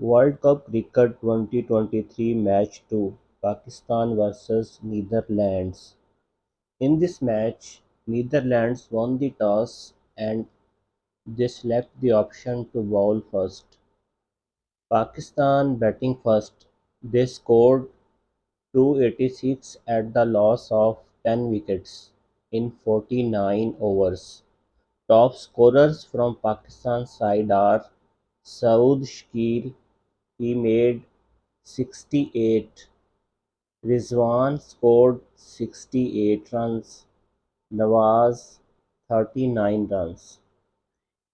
World Cup Cricket 2023 Match 2: Pakistan vs Netherlands. In this match, Netherlands won the toss and they select the option to bowl first. Pakistan batting first. They scored 286 at the loss of 10 wickets in 49 overs. Top scorers from Pakistan's side are Saud Shakil, he made 68. Rizwan scored 68 runs, Nawaz 39 runs.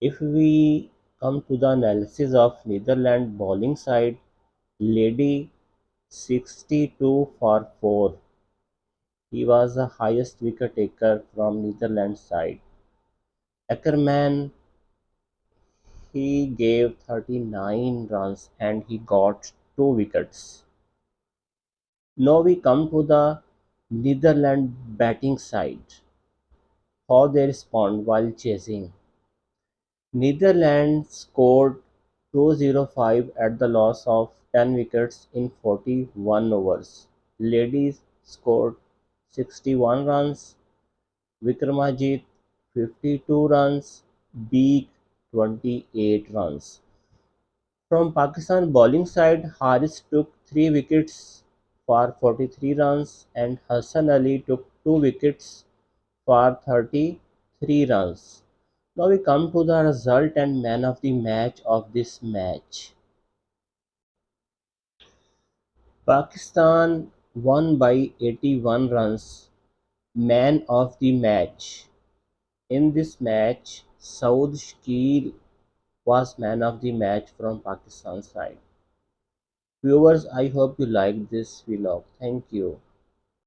If we come to the analysis of Netherlands bowling side, Lady 62 for 4. He was the highest wicket taker from Netherlands side. Ackerman, he gave 39 runs and he got 2 wickets. Now we come to the Netherlands batting side. How they respond while chasing. Netherlands scored 205 at the loss of 10 wickets in 41 overs. Ladies scored 61 runs, Wickremajit 52 runs, Beek 28 runs. From Pakistan bowling side, Haris took 3 wickets for 43 runs and Hassan Ali took 2 wickets for 33 runs. Now we come to the result and man of the match of this match. Pakistan won by 81 runs. Man of the match. In this match, Saud Shakil was man of the match from Pakistan side. Viewers, I hope you like this vlog. Thank you.